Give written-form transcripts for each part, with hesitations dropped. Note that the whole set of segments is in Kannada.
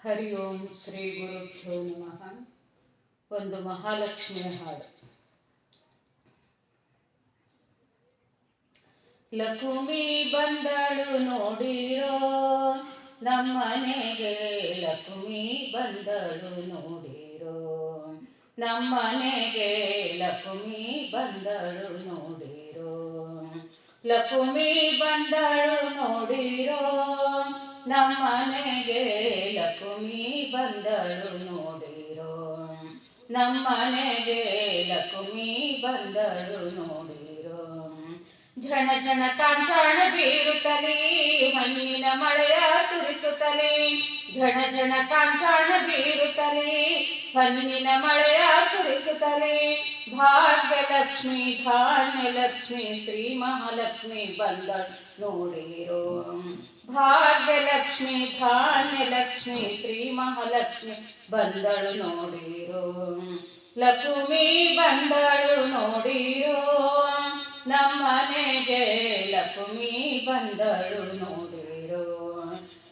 ಹರಿ ಓಂ ಶ್ರೀ ಗುರುಭ್ಯೋ ನಮಃ. ಒಂದು ಮಹಾಲಕ್ಷ್ಮಿಯ ಹಾಡು. ಲಕ್ಷ್ಮಿ ಬಂದಳು ನೋಡಿರೋ ನಮ್ಮನೆಗೆ, ಲಕ್ಷ್ಮಿ ಬಂದಳು ನೋಡಿರೋ ನಮ್ಮನೆಗೆ, ಲಕ್ಷ್ಮಿ ಬಂದಳು ನೋಡಿರೋ, ಲಕ್ಷ್ಮಿ ಬಂದಳು ನೋಡಿರೋ ನಮ್ಮನೆಗೆ, ಲಕ್ಷ್ಮಿ ಬಂದಳು ನೋಡಿರೋ ನಮ್ಮನೆಗೆ, ಲಕ್ಷ್ಮಿ ಬಂದಳು ನೋಡಿರೋ. ಝಣ ಝಣ ಕಾಂಚಾಣ ಬೀರುತ್ತಲೇ ಮಣ್ಣಿನ ಮಳೆಯ ಸುರಿಸುತ್ತಲೇ, ಝಣ ಝಣ ಕಾಂಚಾಣ ಬೀರುತ್ತಲೇ ಮಣ್ಣಿನ ಮಳೆಯ ಸುರಿಸುತ್ತಲೇ, ಭಾಗ್ಯಲಕ್ಷ್ಮಿ ಧಾನ್ಯಲಕ್ಷ್ಮಿ ಶ್ರೀ ಮಹಾಲಕ್ಷ್ಮಿ ಬಂದಳು ನೋಡಿರೋ, ಭಾಗ್ಯಲಕ್ಷ್ಮಿ ಧಾನ್ಯಲಕ್ಷ್ಮಿ ಶ್ರೀ ಮಹಾಲಕ್ಷ್ಮಿ ಬಂದಳು ನೋಡಿರೋ, ಲಕ್ಷ್ಮಿ ಬಂದಳು ನೋಡಿರೋ ನಮ್ಮನೆಗೆ, ಲಕ್ಷ್ಮಿ ಬಂದಳು ನೋಡಿರೋ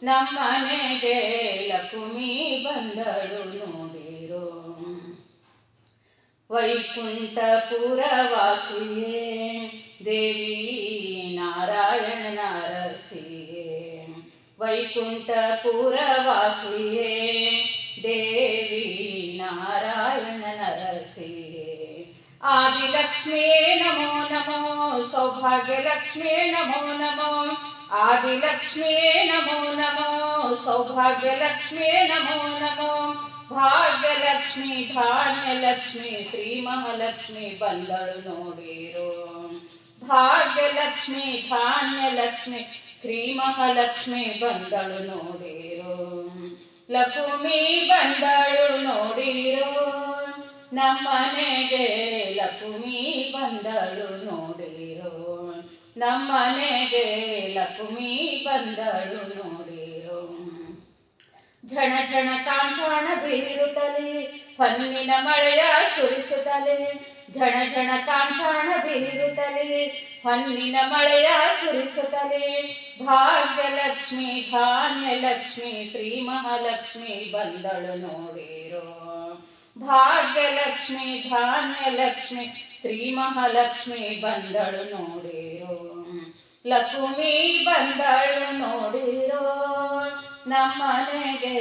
ನಮ್ಮನೆಗೆ, ಲಕ್ಷ್ಮಿ ಬಂದಳು ನೋಡಿರೋ. ವೈಕುಂಠಪುರವಾಸಿಯೇ ದೇವಿ ನಾರಾಯಣನ ಅರಸಿಯೇ, ವೈಕುಂಠಪುರವಾಸಿಯೇ ದೇವಿ ನಾರಾಯಣನ ಅರಸಿಯೇ, ಆದಿಲಕ್ಷ್ಮಿಯೇ ನಮೋ ನಮೋ, ಸೌಭಾಗ್ಯಲಕ್ಷ್ಮಿಯೇ ನಮೋ ನಮೋ, ಆದಿಲಕ್ಷ್ಮಿಯೇ ನಮೋ ನಮೋ, ಸೌಭಾಗ್ಯಲಕ್ಷ್ಮಿಯೇ ನಮೋ ನಮೋ, ಭಾಗ್ಯಲಕ್ಷ್ಮಿ ಧಾನ್ಯಲಕ್ಷ್ಮಿ ಶ್ರೀ ಮಹಾಲಕ್ಷ್ಮಿ ಬಂದಳು ನೋಡಿರೋ, ಭಾಗ್ಯಲಕ್ಷ್ಮಿ ಧಾನ್ಯಲಕ್ಷ್ಮಿ ಶ್ರೀ ಮಹಾಲಕ್ಷ್ಮಿ ಬಂದಳು ನೋಡಿರೋ, ಲಕ್ಷ್ಮಿ ಬಂದಳು ನೋಡಿರೋ ನಮ್ಮನೆಗೆ, ಲಕ್ಷ್ಮಿ ಬಂದಳು ನೋಡಿರೋ ನಮ್ಮನೆಗೆ, ಲಕ್ಷ್ಮಿ ಬಂದಳು ನೋಡಿರೋ. ಝಣ ಝಣ ಕಾಂಚಾಣ ಬೀರುತ್ತಲೇ ಹೊನ್ನಿನ ಮಳೆಯ ಸುರಿಸುತ್ತಲೇ, ಝಣ ಝಣ ಕಾಂಚಾಣ ಬೀರುತ್ತಲೇ ಹೊನ್ನಿನ ಮಳೆಯ ಸುರಿಸುತ್ತಲೇ, ಭಾಗ್ಯಲಕ್ಷ್ಮಿ ಧಾನ್ಯಲಕ್ಷ್ಮಿ ಶ್ರೀ ಮಹಾಲಕ್ಷ್ಮಿ ಬಂದಳು ನೋಡಿರೋ, ಭಾಗ್ಯಲಕ್ಷ್ಮಿ ಧಾನ್ಯಲಕ್ಷ್ಮಿ ಶ್ರೀ ಮಹಾಲಕ್ಷ್ಮಿ ಬಂದಳು ನೋಡಿರೋ, ಲಕ್ಷ್ಮಿ ಬಂದಳು ನೋಡಿರೋ ನಮ್ಮನೆಗೆ,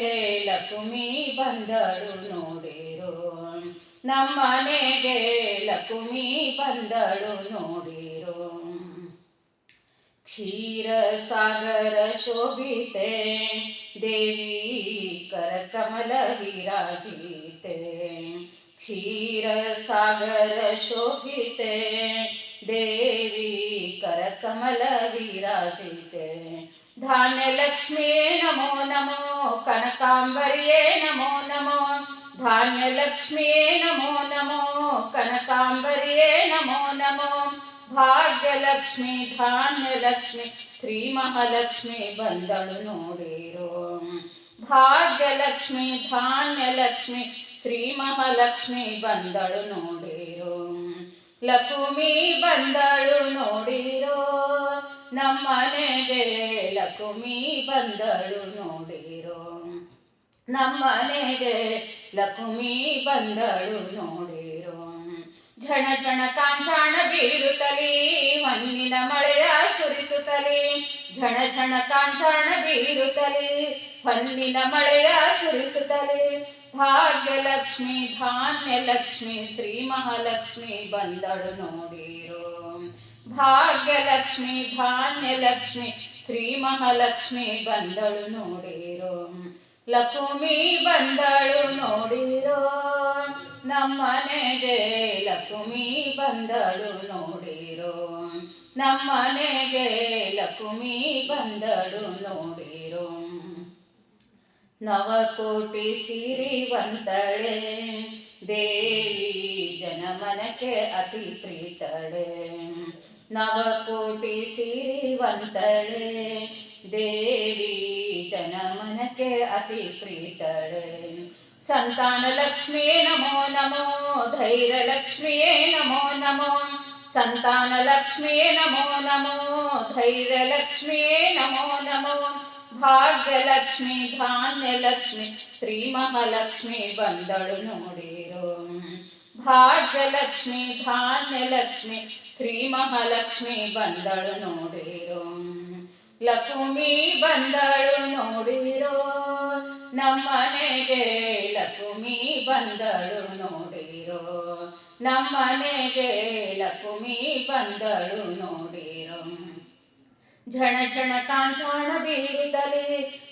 ಲಕ್ಷ್ಮಿ ಬಂದಳು ನೋಡಿರೋ ನಮ್ಮನೆಗೆ, ಲಕ್ಷ್ಮಿ ಬಂದಳು ನೋಡಿರೋ. ಕ್ಷೀರಸಾಗರ ಶೋಭಿತೆ ದೇವಿ ಕರಕಮಲ ವಿರಾಜಿತೆ, ಕ್ಷೀರಸಾಗರ ಶೋಭಿತೆ ದೇವಿ ಕರಕಮಲ ವಿರಾಜಿತೆ, ಧಾನ್ಯಲಕ್ಷ್ಮಿಯೇ ನಮೋ ನಮೋ, ಕನಕಾಂಬರಿಯೇ ನಮೋ ನಮೋ, ಧಾನ್ಯಲಕ್ಷ್ಮಿಯೇ ನಮೋ ನಮೋ, ಕನಕಾಂಬರಿಯೇ ನಮೋ ನಮೋ, ಭಾಗ್ಯಲಕ್ಷ್ಮಿ ಧಾನ್ಯಲಕ್ಷ್ಮಿ ಶ್ರೀ ಮಹಾಲಕ್ಷ್ಮಿ ಬಂದಳು ನೋಡಿರೋ, ಭಾಗ್ಯಲಕ್ಷ್ಮಿ ಧಾನ್ಯಲಕ್ಷ್ಮಿ ಶ್ರೀ ಮಹಾಲಕ್ಷ್ಮಿ ಬಂದಳು ನೋಡಿರೋ, ಲಕ್ಷ್ಮಿ ಬಂದಳು ನೋಡಿರೋ ನಮ್ಮನೆಗೆ, ಲಕ್ಷ್ಮಿ ಬಂದಳು ನೋಡಿರೋ ನಮ್ಮನೆಗೆ, ಲಕ್ಷ್ಮಿ ಬಂದಳು ನೋಡಿರೋ. ಝಣ ಝಣ ಕಾಂಚಾಣ ಬೀರುತ್ತಲೇ ಹೊನ್ನಿನ ಮಳೆಯ ಸುರಿಸುತ್ತಲೇ, ಝಣ ಝಣ ಕಾಂಚಾಣ ಬೀರುತ್ತಲೇ ಹೊನ್ನಿನ ಮಳೆಯ ಸುರಿಸುತ್ತಲೇ, ಭಾಗ್ಯಲಕ್ಷ್ಮಿ ಧಾನ್ಯಲಕ್ಷ್ಮಿ ಶ್ರೀ ಮಹಾಲಕ್ಷ್ಮಿ ಬಂದಳು ನೋಡಿರೋ, ಭಾಗ್ಯಲಕ್ಷ್ಮಿ ಧಾನ್ಯಲಕ್ಷ್ಮಿ ಶ್ರೀ ಮಹಾಲಕ್ಷ್ಮಿ ಬಂದಳು ನೋಡಿರೋ, ಲಕ್ಷ್ಮಿ ಬಂದಳು ನೋಡಿರೋ ನಮ್ಮನೆಗೆ, ಲಕ್ಷ್ಮಿ ಬಂದಳು ನೋಡಿರೋ ನಮ್ಮನೆಗೆ, ಲಕ್ಷ್ಮಿ ಬಂದಳು ನೋಡಿರೋ. ನವಕೋಟಿ ಸಿರಿವಂತಳೆ ದೇವಿ ಜನಮನಕ್ಕೆ ಅತಿ ಪ್ರೀತಳೆ, ನವಕೋಟಿ ಸಿರಿವಂತಳೆ ದೇವಿ ಜನಮನಕ್ಕೆ ಅತಿ ಪ್ರೀತಳೆ, ಸಂತಾನ ಲಕ್ಷ್ಮಿಯೇ ನಮೋ ನಮೋ, ಧೈರ್ಯಲಕ್ಷ್ಮಿಯೇ ನಮೋ ನಮೋ, ಸಂತಾನ ಲಕ್ಷ್ಮಿಯೇ ನಮೋ ನಮೋ, ಧೈರ್ಯಲಕ್ಷ್ಮಿಯೇ ನಮೋ ನಮೋ, ಭಾಗ್ಯಲಕ್ಷ್ಮಿ ಧಾನ್ಯಲಕ್ಷ್ಮಿ ಶ್ರೀ ಮಹಾಲಕ್ಷ್ಮಿ ಬಂದಳು ನೋಡಿರೋ. ಭಾಗ್ಯಲಕ್ಷ್ಮಿ ಧಾನ್ಯಲಕ್ಷ್ಮಿ ಶ್ರೀ ಮಹಾಲಕ್ಷ್ಮಿ ಬಂದಳು ನೋಡಿರೋ. ಲಕ್ಷ್ಮಿ ಬಂದಳು ನೋಡಿರೋ ನಮ್ಮನೆಗೆ, ಲಕ್ಷ್ಮಿ ಬಂದಳು ನೋಡಿರೋ ನಮ್ಮನೆಗೆ, ಲಕ್ಷ್ಮಿ ಬಂದಳು ನೋಡಿರೋ. ಝಣ ಝಣ ಕಾಂಚಾಣ ಬೀರುತ್ತಲೇ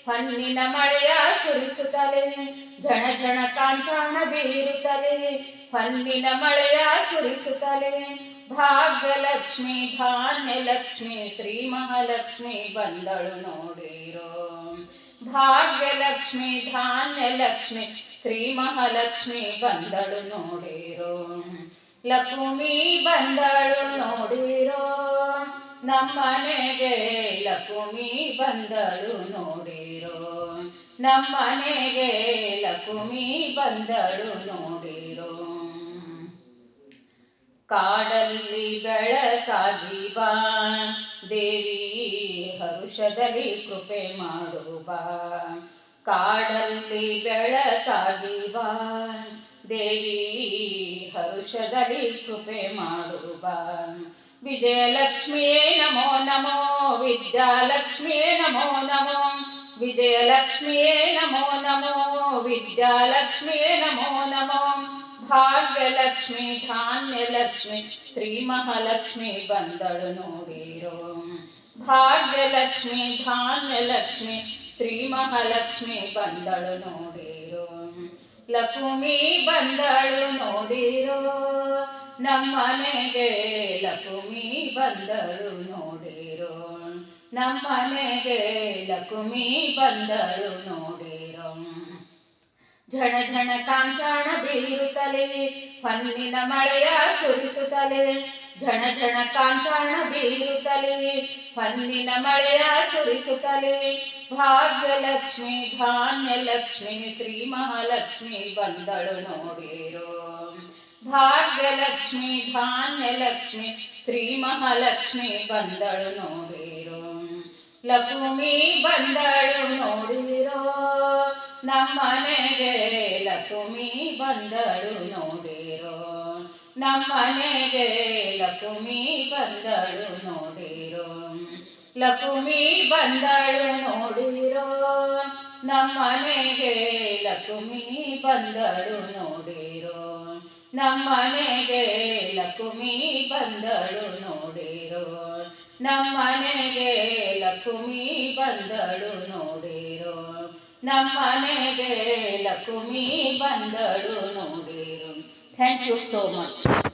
ಹೊನ್ನಿನ ಮಳೆಯ ಸುರಿಸುತ್ತಲೇ, ಝಣ ಝಣ ಕಾಂಚಾಣ ಬೀರುತ್ತಲೇ ಹೊನ್ನಿನ ಮಳೆಯ ಸುರಿಸುತ್ತಲೇ. ಭಾಗ್ಯಲಕ್ಷ್ಮಿ ಧಾನ್ಯಲಕ್ಷ್ಮಿ ಶ್ರೀ ಮಹಾಲಕ್ಷ್ಮಿ ಬಂದಳು ನೋಡಿರೋ. ಭಾಗ್ಯಲಕ್ಷ್ಮಿ ಧಾನ್ಯಲಕ್ಷ್ಮಿ ಶ್ರೀ ಮಹಾಲಕ್ಷ್ಮಿ ಬಂದಳು ನೋಡಿರೋ. ಲಕ್ಷ್ಮಿ ಬಂದಳು ನೋಡಿರೋ ನಮ್ಮನೆಗೆ, ಲಕ್ಷ್ಮಿ ಬಂದಳು ನೋಡಿರೋ ನಮ್ಮನೆಗೆ, ಲಕ್ಷ್ಮಿ ಬಂದಳು ನೋಡಿರೋ. ಕಾಡಲ್ಲಿ ಬೆಳಕಾಗಿ ಬಾ ದೇವಿ, ಹರುಷದಲ್ಲಿ ಕೃಪೆ ಮಾಡು ಬಾ. ಕಾಡಲ್ಲಿ ಬೆಳಕಾಗಿ ಬಾ ದೇವಿ, ಹರುಷದಲ್ಲಿ ಕೃಪೆ ಮಾಡು ಬಾ. ವಿಜಯಲಕ್ಷ್ಮಿಯೇ ನಮೋ ನಮೋ, ವಿದ್ಯಾಲಕ್ಷ್ಮಿಯೇ ನಮೋ ನಮೋ, ವಿಜಯಲಕ್ಷ್ಮಿಯೇ ನಮೋ ನಮೋ, ವಿದ್ಯಾಲಕ್ಷ್ಮಿಯೇ ನಮೋ ನಮೋ. ಭಾಗ್ಯಲಕ್ಷ್ಮಿ ಧಾನ್ಯಲಕ್ಷ್ಮಿ ಶ್ರೀ ಮಹಾಲಕ್ಷ್ಮಿ ಬಂದಳು ನೋಡಿರೋ. ಭಾಗ್ಯಲಕ್ಷ್ಮಿ ಧಾನ್ಯಲಕ್ಷ್ಮಿ ಶ್ರೀ ಮಹಾಲಕ್ಷ್ಮಿ ಬಂದಳು ನೋಡಿರೋ. ಲಕ್ಷ್ಮಿ ಬಂದಳು ನೋಡಿರೋ ನಮ್ಮನೆಗೆ, ಲಕ್ಷ್ಮಿ ಬಂದಳು ನೋಡಿರೋ ನಮ್ಮನೆಗೆ, ಲಕ್ಷ್ಮಿ ಬಂದಳು ನೋಡಿರೋ. ಝಣ ಝಣ ಕಾಂಚಾಣ ಬೀರುತ್ತಲೇ ಹೊನ್ನಿನ ಮಳೆಯ ಸುರಿಸುತ್ತಲೇ, ಝಣ ಝಣ ಕಾಂಚಾಣ ಬೀರುತ್ತಲೇ ಹೊನ್ನಿನ ಮಳೆಯ ಸುರಿಸುತ್ತಲೇ. ಭಾಗ್ಯಲಕ್ಷ್ಮಿ ಧಾನ್ಯಲಕ್ಷ್ಮಿ ಶ್ರೀ ಮಹಾಲಕ್ಷ್ಮಿ ಬಂದಳು ನೋಡಿರೋ. ಭಾಗ್ಯಲಕ್ಷ್ಮಿ ಧಾನ್ಯಲಕ್ಷ್ಮಿ ಶ್ರೀ ಮಹಾಲಕ್ಷ್ಮಿ ಬಂದಳು ನೋಡಿರೋ. ಲಕ್ಷ್ಮಿ ಬಂದಳು ನೋಡಿರೋ ನಮ್ಮನೆಗೆ, ಲಕ್ಷ್ಮಿ ಬಂದಳು ನೋಡಿರೋ ನಮ್ಮನೆಗೆ, ಲಕ್ಷ್ಮಿ ಬಂದಳು ನೋಡಿರೋ. ಲಕ್ಷ್ಮಿ ಬಂದಳು ನೋಡಿರೋ ನಮ್ಮನೆಗೆ, ಲಕ್ಷ್ಮಿ ಬಂದಳು ನೋಡಿರೋ ನಮ್ಮನೆಗೆ, ಲಕ್ಷ್ಮಿ ಬಂದಳು ನೋಡಿರೋ ನಮ್ಮನೆಗೆ, ಲಕ್ಷ್ಮಿ ಬಂದಳು ನೋಡಿರೋ ನಮ್ಮನೆಗೆ, ಲಕ್ಷ್ಮಿ ಬಂದಳು ನೋಡಿರೋ. Thank you so much.